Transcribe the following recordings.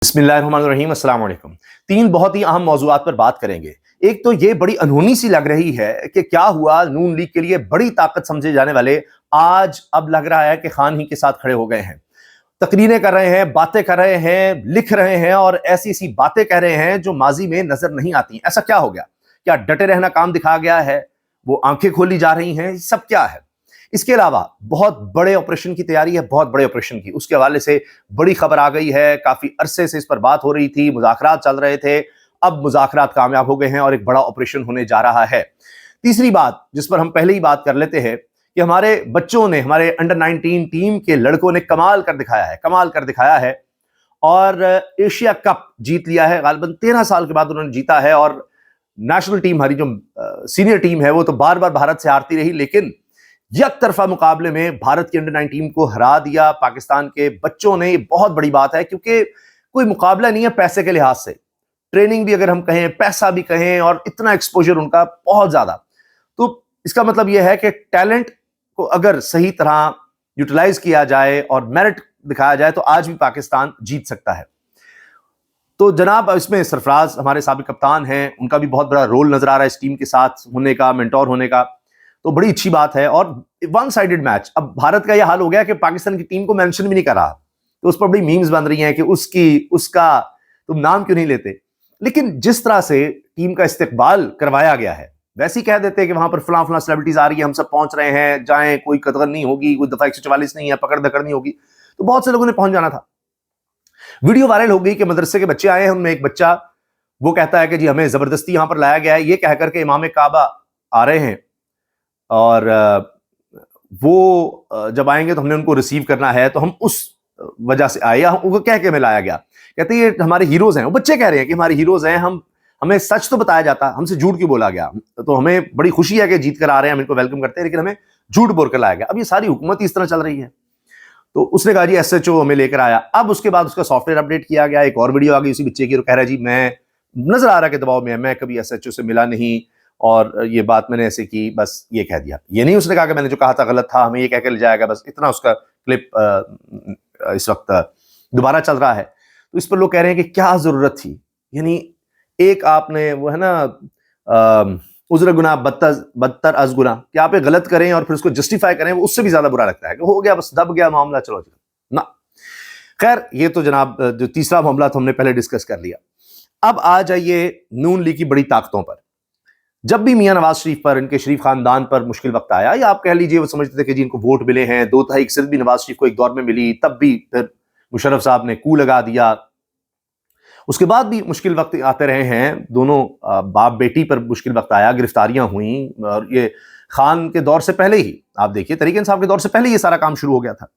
बिस्मिल्लाहिर्रहमानिर्रहीम, अस्सलाम वालेकुम। 3 बहुत ही अहम मौज़ूआत पर बात करेंगे। एक तो ये बड़ी अनहोनी सी लग रही है कि क्या हुआ, नून लीग के लिए बड़ी ताकत समझे जाने वाले आज अब लग रहा है कि खान ही के साथ खड़े हो गए हैं। तकरीरें कर रहे हैं, बातें कर रहे हैं, लिख रहे हैं और ऐसी-ऐसी बातें कह रहे हैं जो माज़ी में नज़र नहीं आती। ऐसा क्या हो गया? क्या डटे रहना काम दिखा गया है? वो आंखें खोली जा रही हैं? सब क्या है? इसके अलावा बहुत बड़े ऑपरेशन की तैयारी है, बहुत बड़े ऑपरेशन की। उसके हवाले से बड़ी खबर आ गई है, काफी अरसे से इस पर बात हो रही थी, मुज़ाकरात चल रहे थे, अब मुज़ाकरात कामयाब हो गए हैं और एक बड़ा ऑपरेशन होने जा रहा है। तीसरी बात जिस पर हम पहले ही बात कर लेते हैं कि हमारे बच्चों ने, हमारे अंडर 19 टीम के लड़कों ने कमाल कर दिखाया है, कमाल कर दिखाया है और एशिया कप जीत लिया है। गालिबन 13 साल के बाद उन्होंने जीता है और नेशनल टीम, हमारी जो सीनियर टीम है, वो तो बार बार भारत से हारती रही, लेकिन एक तरफा मुकाबले में भारत की अंडर 19 को हरा दिया पाकिस्तान के बच्चों ने। ये बहुत बड़ी बात है क्योंकि कोई मुकाबला नहीं है पैसे के लिहाज से, ट्रेनिंग भी अगर हम कहें, पैसा भी कहें, और इतना एक्सपोजर उनका बहुत ज्यादा। तो इसका मतलब यह है कि टैलेंट को अगर सही तरह यूटिलाइज किया जाए और मेरिट दिखाया जाए तो आज भी पाकिस्तान जीत सकता है। तो जनाब, इसमें सरफराज हमारे साबिक कप्तान हैं, उनका भी बहुत बड़ा रोल नजर आ रहा है इस टीम के साथ होने का, मेंटोर होने का, तो बड़ी अच्छी बात है। और वन साइडेड मैच, अब भारत का यह हाल हो गया कि पाकिस्तान की टीम को मेंशन भी नहीं कर रहा, तो उस पर बड़ी मीम्स बन रही हैं कि उसकी, उसका तुम नाम क्यों नहीं लेते। लेकिन जिस तरह से टीम का इस्तकबाल करवाया गया है, वैसे ही कह देते हैं कि वहां पर फलां फलां सेलिब्रिटीज आ रही है, हम सब पहुंच रहे हैं, जाएं, कोई कतल नहीं होगी, कोई दफा 144 नहीं है, पकड़ दकड़ नहीं होगी। तो बहुत से लोगों ने पहुंच जाना था। वीडियो वायरल हो गई कि मदरसे के बच्चे आए हैं, उनमें एक बच्चा वो कहता है कि जी हमें जबरदस्ती यहां पर लाया गया है, ये कह करके इमाम काबा आ रहे हैं और वो जब आएंगे तो हमने उनको रिसीव करना है, तो हम उस वजह से आए, या उनको कह के हमें लाया गया। कहते हैं ये हमारे हीरोज हैं, वो बच्चे कह रहे हैं कि हमारे हीरोज हैं, हमें सच तो बताया जाता, हमसे झूठ क्यों बोला गया। तो हमें बड़ी खुशी है कि जीत कर आ रहे हैं, हम इनको वेलकम करते हैं, लेकिन हमें झूठ बोल कर लाया गया। अब ये सारी हुकूमत इस तरह चल रही है। तो उसने कहा जी SHO हमें लेकर आया। अब उसके बाद उसका सॉफ्टवेयर अपडेट किया गया, एक और वीडियो आ गई उसी बच्चे की, कह रहा है जी मैं नजर आ रहा है कि दबाव में है, मैं कभी SHO से मिला नहीं और ये बात मैंने ऐसे की, बस ये कह दिया। ये नहीं उसने कहा कि मैंने जो कहा था गलत था, हमें ये कह के ले जाएगा, बस इतना उसका क्लिप इस वक्त दोबारा चल रहा है। तो इस पर लोग कह रहे हैं कि क्या जरूरत थी, यानी एक आपने वो है ना उज़्र गुनाह बदतर अज गुनाह, कि आप एक गलत करें और फिर उसको जस्टिफाई करें, वो उससे भी ज्यादा बुरा लगता है कि हो गया, बस दब गया मामला, चलो ना। खैर, ये तो जनाब जो तीसरा मामला तो हमने पहले डिस्कस कर लिया। अब आ जाइए नून लीग की बड़ी ताकतों पर। जब भी मियां नवाज शरीफ पर, इनके शरीफ खानदान पर मुश्किल वक्त आया, या आप कह लीजिए वो समझते थे कि जी इनको वोट मिले हैं, 2/3 अक्सर भी नवाज शरीफ को एक दौर में मिली, तब भी फिर मुशर्रफ साहब ने कू लगा दिया। उसके बाद भी मुश्किल वक्त आते रहे हैं, दोनों बाप बेटी पर मुश्किल वक्त आया, गिरफ्तारियां हुई, और ये खान के दौर से पहले ही, आप देखिए तरीके इंसाफ के दौर से पहले ये सारा काम शुरू हो गया था।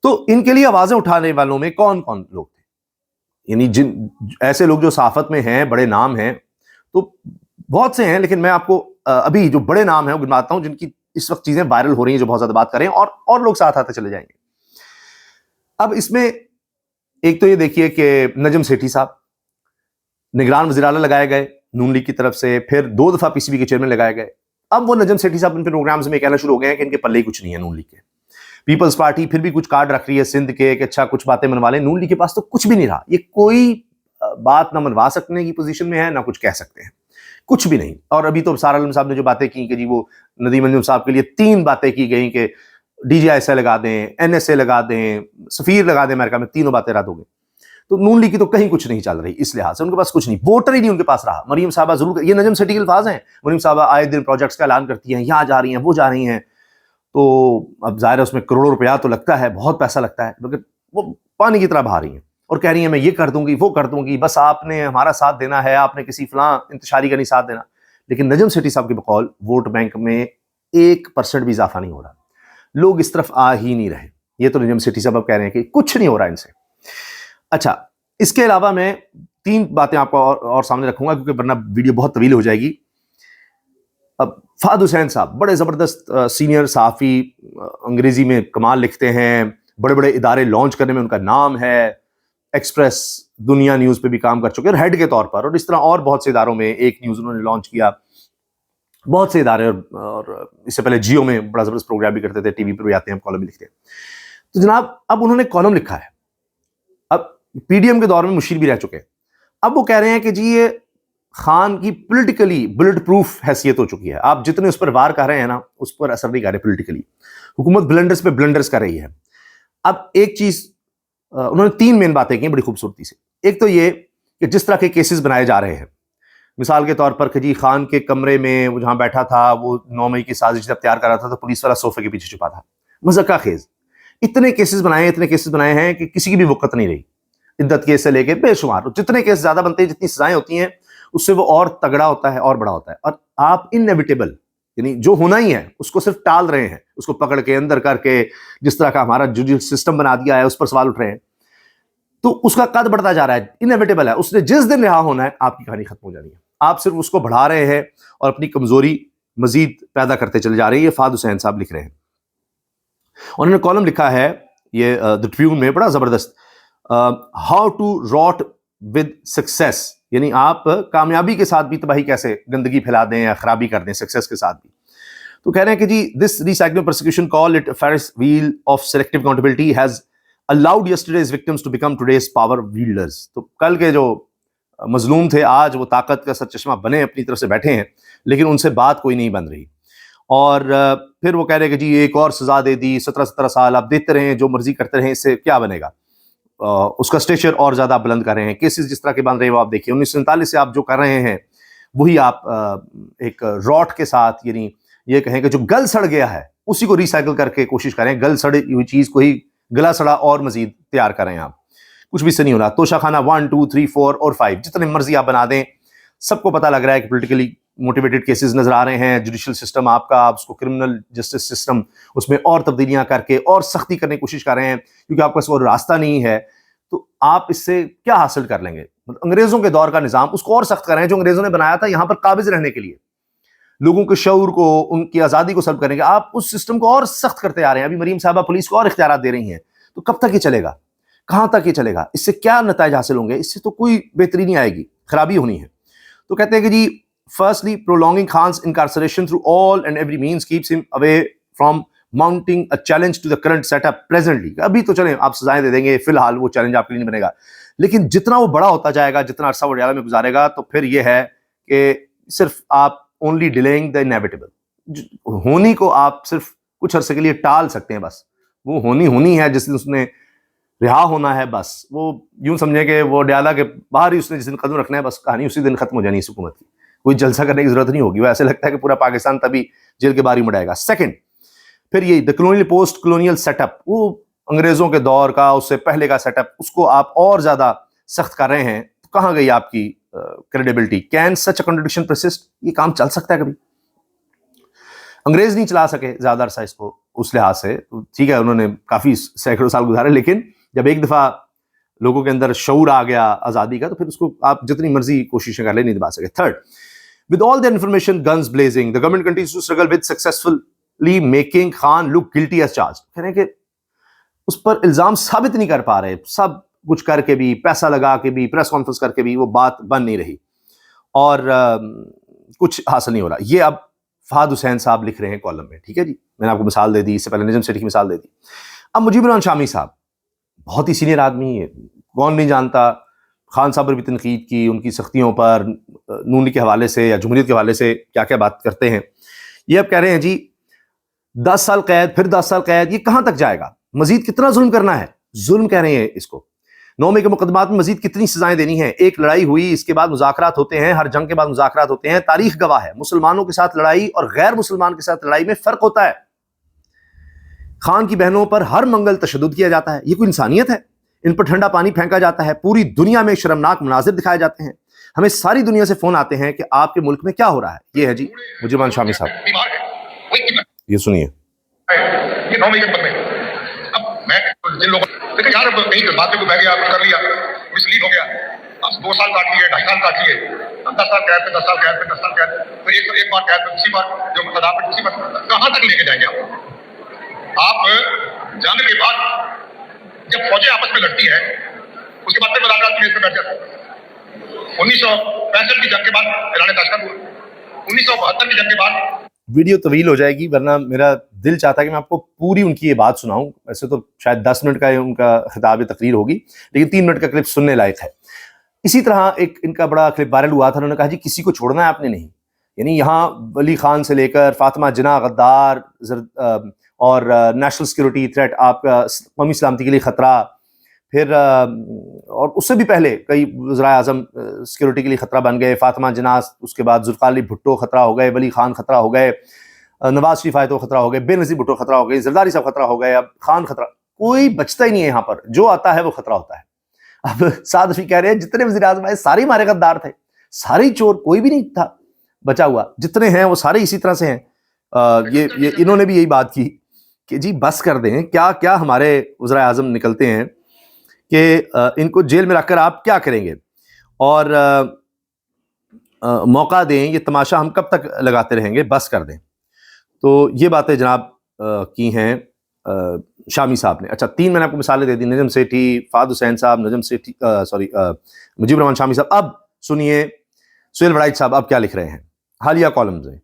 तो इनके लिए आवाजें उठाने वालों में कौन कौन लोग थे, यानी जिन ऐसे लोग जो सहाफत में हैं, बड़े नाम हैं, तो बहुत से हैं, लेकिन मैं आपको अभी जो बड़े नाम हैं वो गिनवाता हूं, जिनकी इस वक्त चीजें वायरल हो रही हैं, जो बहुत ज्यादा बात कर रहे हैं, और लोग साथ आते चले जाएंगे। अब इसमें एक तो ये देखिए कि नजम सेठी साहब निगरान वज़ीर आला लगाए गए नून लीग की तरफ से, फिर 2 दफा PCB के चेयरमैन लगाए गए। अब वो नजम सेठी साहब इन प्रोग्राम्स में कहना शुरू हो गए हैं कि इनके पल्ले ही कुछ नहीं है नून लीग के। पीपल्स पार्टी फिर भी कुछ कार्ड रख रही है सिंध के कि अच्छा कुछ बातें मनवा लें, नून लीग के पास तो कुछ भी नहीं रहा। ये कोई बात ना मनवा सकने की पोजीशन में है, ना कुछ कह सकते हैं, कुछ भी नहीं। और अभी तो सारा आलम साहब ने जो बातें की कि जी वो नदीम अंजुम साहब के लिए 3 बातें की गई कि DGISA लगा दें, NSA लगा दें, सफीर लगा दें अमेरिका में, 3 बातें रद्द हो गई। तो नून लीग की तो कहीं कुछ नहीं चल रही, इस लिहाज से उनके पास कुछ नहीं, वोटर ही नहीं उनके पास रहा। मरीम साहबा जरूर, ये नजम सेठी के अल्फाज हैं, मरीम साहबा आए दिन प्रोजेक्ट्स का ऐलान करती हैं, यहाँ जा रही हैं, वो जा रही हैं, तो अब जाहिर है उसमें करोड़ों रुपया तो लगता है, बहुत पैसा लगता है, मगर वो पानी की तरह बहा रही हैं और कह रही हैं मैं ये कर दूंगी, वो कर दूंगी, बस आपने हमारा साथ देना है, आपने किसी फलां इंतशारी का नहीं साथ देना। लेकिन नजम सेठी साहब के बकौल वोट बैंक में 1% भी इजाफा नहीं हो रहा, लोग इस तरफ आ ही नहीं रहे। ये तो नजम सेठी साहब कह रहे हैं कि कुछ नहीं हो रहा इनसे। अच्छा, इसके अलावा मैं 3 बातें आपको और सामने रखूंगा, क्योंकि वरना वीडियो बहुत तवील हो जाएगी। अब फहद हुसैन साहब बड़े जबरदस्त सीनियर सहाफी, अंग्रेजी में कमाल लिखते हैं, बड़े बड़े इदारे लॉन्च करने में उनका नाम है, एक्सप्रेस, दुनिया न्यूज पे भी काम कर चुके हैं हेड के तौर पर, और इस तरह और बहुत से इदारों में एक न्यूज उन्होंने लॉन्च किया, बहुत से इदारे, और इससे पहले जियो में बड़ा जबरदस्त प्रोग्राम भी करते थे, टीवी पर भी आते हैं, कॉलम भी लिखते हैं। तो जनाब अब उन्होंने कॉलम लिखा है। अब PDM के दौर में मुशीर भी रह चुके हैं। अब वो कह रहे हैं कि जी ये खान की पॉलिटिकली बुलेट प्रूफ हैसियत हो चुकी है, आप जितने उस पर वार कर रहे हैं ना, उस पर असर नहीं कर रहे पॉलिटिकली। हुकूमत ब्लंडर्स पे ब्लंडर्स कर रही है। अब एक चीज उन्होंने 3 मेन बातें की बड़ी खूबसूरती से। एक तो ये कि जिस तरह के केसेस बनाए जा रहे हैं, मिसाल के तौर पर कि जी खान के कमरे में वो जहां बैठा था, वो 9 मई की साजिश जब तैयार कर रहा था तो पुलिस वाला सोफे के पीछे छुपा था, मज़ाक़ खेज। इतने केसेस बनाए हैं कि किसी की भी वक़्त नहीं रही। इद्दत केस से लेके बेशुमार, जितने केस ज्यादा बनते हैं, जितनी सजाएं होती हैं, उससे वो और तगड़ा होता है और बड़ा होता है। और आप इनएविटेबल, यानी जो होना ही है उसको सिर्फ टाल रहे हैं, उसको पकड़ के अंदर करके जिस तरह का हमारा जुडिशल सिस्टम बना दिया है उस पर सवाल उठ रहे हैं, तो उसका कद बढ़ता जा रहा है। इनएविटेबल है, उसने जिस दिन रिहा होना है आपकी कहानी खत्म हो जानी है। आप सिर्फ उसको बढ़ा रहे हैं और अपनी कमजोरी मजीद पैदा करते चले जा रहे हैं। ये फाद हुसैन साहब लिख रहे हैं। उन्होंने कॉलम लिखा है ये द ट्रिब्यून में, बड़ा जबरदस्त, how to rot with success, यानी आप कामयाबी के साथ भी तबाही कैसे, गंदगी फैला दें या खराबी कर दें सक्सेस के साथ भी। तो कह रहे हैं कि जी this recycling persecution call it Ferris wheel of selective accountability has allowed yesterday's victims to become today's power wielders. तो कल के जो मजलूम थे आज वो ताकत का सरचश्मा बने अपनी तरफ से बैठे हैं, लेकिन उनसे बात कोई नहीं बन रही। और फिर वो कह रहे हैं कि जी एक और सजा दे दी, 17 साल आप देते रहें, जो मर्जी करते रहें, इससे क्या बनेगा। उसका स्टेचर और ज्यादा बुलंद कर रहे हैं। केसेस जिस तरह के बन रहे हैं वो आप देखिए। 1947 से आप जो कर रहे हैं वही आप एक रॉट के साथ, यानी ये कहें कि जो गल सड़ गया है उसी को रिसाइकिल करके कोशिश करें, गल सड़ी हुई चीज को ही गला सड़ा और मजीद तैयार करें। आप कुछ भी से नहीं हो रहा। तोशाखाना 1, 2, 3, 4 और 5 जितने मर्जी आप बना दें, सबको पता लग रहा है कि पोलिटिकली मोटिवेटेड केसेस नजर आ रहे हैं। जुडिशल सिस्टम आपका, आप उसको क्रिमिनल जस्टिस सिस्टम, उसमें और तब्दीलियां करके और सख्ती करने की कोशिश कर रहे हैं, क्योंकि आपके पास और रास्ता नहीं है। तो आप इससे क्या हासिल कर लेंगे? अंग्रेजों के दौर का निजाम, उसको और सख्त कर रहे हैं, जो अंग्रेजों ने बनाया था यहां पर काबिज रहने के लिए, लोगों के शऊर को, उनकी आजादी को सल्ब करने के। आप उस सिस्टम को और सख्त करते आ रहे हैं। अभी मरीम साहबा पुलिस को और इख्तियारात दे रही हैं। तो कब तक ये चलेगा? कहां तक ये चलेगा? इससे क्या नतीजे हासिल होंगे? इससे तो कोई बेहतरी नहीं आएगी, खराबी होनी है। तो कहते हैं कि जी firstly prolonging Khan's incarceration through all and every means keeps him away from mounting a challenge to the current setup presently। अभी तो चलें आप सजाएं दे देंगे, फिलहाल वो चैलेंज आपके लिए नहीं बनेगा, लेकिन जितना वो बड़ा होता जाएगा, जितना अरसा वो जेल में गुजारेगा, तो फिर ये है कि सिर्फ आप ओनली डिलेइंग द इनएविटेबल, होनी को आप सिर्फ कुछ अरसे के लिए टाल सकते हैं। बस वो होनी है जिस दिन उसने रिहा होना है, बस वो यूं समझे कि वो डयाला के बाहर ही उसने जिस दिन कदम रखना है, बस कहानी उसी दिन खत्म हो जानी है हुकूमत की। कोई जलसा करने की जरूरत नहीं होगी। वो ऐसे लगता है कि पूरा पाकिस्तान तभी जेल के बाहर ही मुड़ाएगा। सेकंड, फिर ये the colonial post colonial setup, वो अंग्रेजों के दौर का, उससे पहले का सेटअप, उसको आप और ज्यादा सख्त कर रहे हैं। तो कहां गई आपकी credibility? Can such a contradiction persist? ये काम चल सकता है कभी? अंग्रेज नहीं चला सके ज्यादा अरसा इसको, उस लिहाज से ठीक है, उन्होंने काफी सैकड़ों साल गुजारे, लेकिन जब एक दफा लोगों के अंदर शऊर आ गया आजादी का, तो फिर उसको आप जितनी मर्जी कोशिशें कर ले, नहीं दबा सके। Third, with all the information guns blazing, the government continues to struggle with successfully making Khan look guilty as charged। कह रहे हैं कि उस पर इल्जाम साबित नहीं कर पा रहे, सब कुछ करके भी, पैसा लगा के भी, प्रेस कॉन्फ्रेंस करके भी वो बात बन नहीं रही और कुछ हासिल नहीं हो रहा। ये अब फहद हुसैन साहब लिख रहे हैं कॉलम में, ठीक है जी। मैंने आपको मिसाल दे दी, इससे पहले निजम सेठी की मिसाल दे दी। अब मुजीबुर रहमान शामी साहब बहुत ही सीनियर आदमी है, कौन नहीं जानता। खान साहब पर भी तनकीद की, उनकी सख्तियों पर, नून लीग के हवाले से या जमहूरियत के हवाले से क्या क्या बात करते हैं। ये अब कह रहे हैं जी 10 साल कैद, फिर 10 साल कैद, ये कहां तक जाएगा? मजीद कितना जुल्म करना है? जुल्म कह रहे हैं इसको। 9 मई के मुकदमात में मजीद कितनी सजाएं देनी है? एक लड़ाई हुई, इसके बाद मुज़ाकरात होते हैं, हर जंग के बाद मुज़ाकरात होते हैं। तारीख गवाह है, मुसलमानों के साथ लड़ाई और गैर मुसलमान के साथ लड़ाई में फर्क होता है। खान की बहनों पर हर मंगल तशद्दुद किया जाता है, ये कोई इंसानियत है? इन पर ठंडा पानी फेंका जाता है, पूरी दुनिया में शर्मनाक मनाजिर दिखाए जाते हैं। हमें सारी दुनिया से फोन आते हैं कि आपके मुल्क में क्या हो रहा है। ये है जी मुजीबुर रहमान शामी साहब, ये सुनिए। ये 9 मई के मुकदमे, अब मैं जिन लोगों देखो यार कहीं बातें को बह गया, कुछ कर लिया, मिसलीड हो गया, अब 2 साल काट लिए, 2.5 साल काट लिए, 10 साल कैद पे 10 साल कैद पे 10 साल कैद, फिर एक बार कैद पे, दूसरी बार जो सजा पे, दूसरी बार, कहां तक लेके जाएंगे आप? जंग के बाद जब फौजें आपस में लड़ती है, उसके बाद फिर मुलाकात में बैठ जाते हैं। 1965 की जंग के बाद ऐलान ताशकंद हुआ, 1972 की जंग के बाद। वीडियो तवील हो जाएगी, वरना मेरा دل چاہتا ہے کہ میں آپ کو پوری ان کی یہ بات سناؤں. ویسے تو شاید 10 منٹ کا ان کا خطاب تقریر ہوگی، لیکن 3 منٹ کا کلپ سننے لائق ہے. اسی طرح ایک ان کا بڑا کلپ وائرل ہوا تھا، انہوں نے کہا جی کسی کو چھوڑنا ہے آپ نے نہیں. یعنی یہاں ولی خان سے لے کر فاطمہ جناح غدار اور نیشنل سیکورٹی تھریٹ، آپ کا قومی سلامتی کے لیے خطرہ، پھر اور اس سے بھی پہلے کئی وزرائے اعظم سیکورٹی کے لیے خطرہ بن گئے. فاطمہ جناح، اس کے بعد ذوالفقار علی بھٹو خطرہ ہو گئے، ولی خان خطرہ ہو گئے، نواز شریف آئے تو خطرہ ہو گئے، بے نظیر بھٹو خطرہ ہو گئے، زرداری صاحب خطرہ ہو گئے، اب خان خطرہ. کوئی بچتا ہی نہیں ہے یہاں پر، جو آتا ہے وہ خطرہ ہوتا ہے. اب سعد رفیع کہہ رہے ہیں جتنے وزیر اعظم آئے سارے ہمارے غدار تھے، سارے چور، کوئی بھی نہیں تھا بچا ہوا، جتنے ہیں وہ سارے اسی طرح سے ہیں. یہ انہوں نے بھی یہی بات کی کہ جی بس کر دیں، کیا کیا ہمارے وزرائے اعظم نکلتے ہیں کہ ان کو جیل میں رکھ کر آپ کیا کریں گے، اور موقع دیں، یہ تماشا ہم کب تک لگاتے رہیں گے، بس کر دیں. تو یہ باتیں جناب کی ہیں شامی صاحب نے. اچھا 3 میں نے آپ کو مثالیں دے دی، نجم سیٹھی، فہد حسین صاحب، نجم سیٹھی مجیب الرحمان شامی صاحب. اب سنیے سہیل وڑائچ صاحب اب کیا لکھ رہے ہیں. حالیہ کالمز ہیں: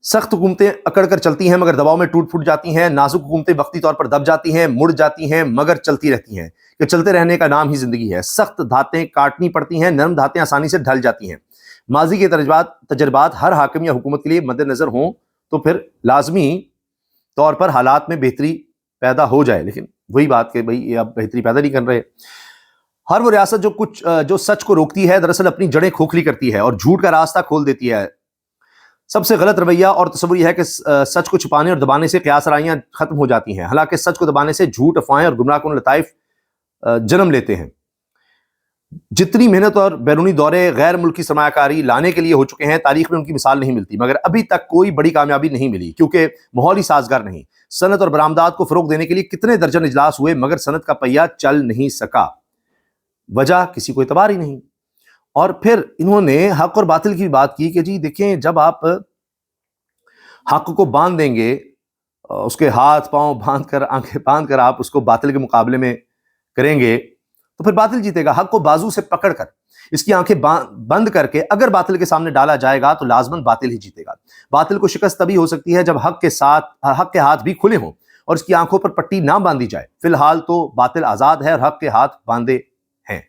سخت حکومتیں اکڑ کر چلتی ہیں مگر دباؤ میں ٹوٹ پھوٹ جاتی ہیں، نازک حکومتیں وقتی طور پر دب جاتی ہیں، مڑ جاتی ہیں مگر چلتی رہتی ہیں، کہ چلتے رہنے کا نام ہی زندگی ہے. سخت دھاتیں کاٹنی پڑتی ہیں، نرم دھاتیں آسانی سے ڈھل جاتی ہیں. ماضی کے تجربات ہر حاکم یا حکومت کے لیے مد نظر ہوں تو پھر لازمی طور پر حالات میں بہتری پیدا ہو جائے، لیکن وہی بات کہ بھئی یہ اب بہتری پیدا نہیں کر رہے. ہر وہ ریاست جو سچ کو روکتی ہے دراصل اپنی جڑیں کھوکھلی کرتی ہے اور جھوٹ کا راستہ کھول دیتی ہے. سب سے غلط رویہ اور تصور یہ ہے کہ سچ کو چھپانے اور دبانے سے قیاس آرائیاں ختم ہو جاتی ہیں، حالانکہ سچ کو دبانے سے جھوٹ، افواہیں اور گمراہ کن لطائف جنم لیتے ہیں. جتنی محنت اور بیرونی دورے غیر ملکی سرمایہ کاری لانے کے لیے ہو چکے ہیں، تاریخ میں ان کی مثال نہیں ملتی، مگر ابھی تک کوئی بڑی کامیابی نہیں ملی کیونکہ ماحول ہی سازگار نہیں. صنعت اور برآمدات کو فروغ دینے کے لیے کتنے درجن اجلاس ہوئے مگر صنعت کا پہیہ چل نہیں سکا، وجہ کسی کو اعتبار ہی نہیں. اور پھر انہوں نے حق اور باطل کی بات کی کہ جی دیکھیں جب آپ حق کو باندھ دیں گے، اس کے ہاتھ پاؤں باندھ کر، آنکھیں باندھ کر آپ اس کو باطل کے مقابلے میں کریں گے تو پھر باطل جیتے گا. حق کو بازو سے پکڑ کر اس کی آنکھیں بند کر کے اگر باطل کے سامنے ڈالا جائے گا تو لازماً باطل ہی جیتے گا. باطل کو شکست تبھی ہو سکتی ہے جب حق کے ہاتھ بھی کھلے ہوں اور اس کی آنکھوں پر پٹی نہ باندھی جائے. فی الحال تو باطل آزاد ہے اور حق کے ہاتھ بندے ہیں.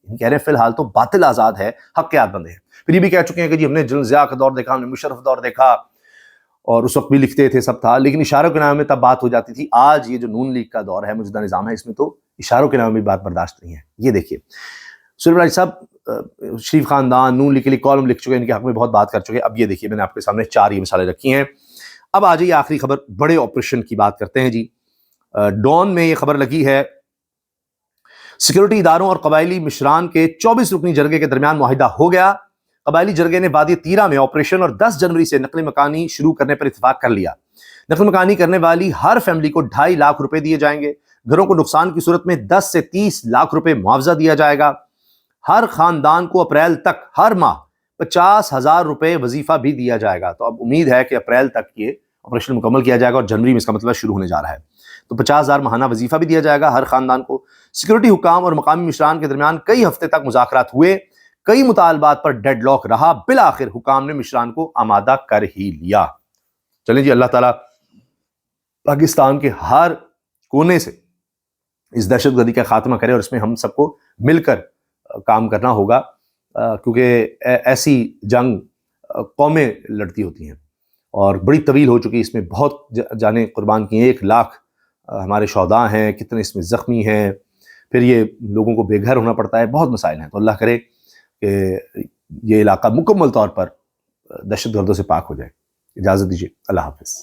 کہہ رہے ہیں فی الحال تو باطل آزاد ہے، حق کے ہاتھ بندے ہیں. پھر یہ بھی کہہ چکے ہیں کہ جی ہم نے جنرل ضیاء کا دور دیکھا، ہم نے مشرف دور دیکھا، اور اس وقت بھی لکھتے تھے، سب تھا، لیکن اشاروں کے نام میں تب بات ہو جاتی تھی. آج یہ جو نون لیگ کا دور ہے، موجودہ نظام ہے، اس میں تو اشاروں کے نام میں بات برداشت نہیں ہے. یہ دیکھیے سہیل وڑائچ صاحب شریف خاندان نون لیگ کے لیے کالم لکھ چکے ہیں، ان کے حق میں بہت بات کر چکے ہیں. اب یہ دیکھیے میں نے آپ کے سامنے 4 یہ مثالیں رکھی ہیں. اب آ جائیے آخری خبر، بڑے آپریشن کی بات کرتے ہیں. جی ڈان میں یہ خبر لگی ہے، سیکورٹی اداروں اور قبائلی مشران کے 24 رکنی جرگے کے درمیان معاہدہ ہو گیا. قبائلی جرگے نے وادی تیرا میں آپریشن اور 10 جنوری سے نقل مکانی شروع کرنے پر اتفاق کر لیا. نقل مکانی کرنے والی ہر فیملی کو 2.5 لاکھ روپے دیے جائیں گے. گھروں کو نقصان کی صورت میں 10 سے 30 لاکھ روپے معاوضہ دیا جائے گا. ہر خاندان کو اپریل تک ہر ماہ 50,000 روپے وظیفہ بھی دیا جائے گا. تو اب امید ہے کہ اپریل تک یہ آپریشن مکمل کیا جائے گا اور جنوری میں اس کا مطلب شروع ہونے جا رہا ہے. تو 50,000 ماہانہ وظیفہ بھی دیا جائے گا ہر خاندان کو. سیکورٹی حکام اور مقامی مشران کے درمیان کئی ہفتے تک مذاکرات ہوئے، کئی مطالبات پر ڈیڈ لاک رہا، بالآخر حکام نے مشران کو آمادہ کر ہی لیا. چلیں جی، اللہ تعالیٰ پاکستان کے ہر کونے سے اس دہشت گردی کا خاتمہ کرے، اور اس میں ہم سب کو مل کر کام کرنا ہوگا، کیونکہ ایسی جنگ قومیں لڑتی ہوتی ہیں اور بڑی طویل ہو چکی. اس میں بہت جانیں قربان کی ہیں، 1 لاکھ ہمارے شہداء ہیں، کتنے اس میں زخمی ہیں، پھر یہ لوگوں کو بے گھر ہونا پڑتا ہے، بہت مسائل ہیں. تو اللہ کرے کہ یہ علاقہ مکمل طور پر دہشت گردوں سے پاک ہو جائے. اجازت دیجیے، اللہ حافظ.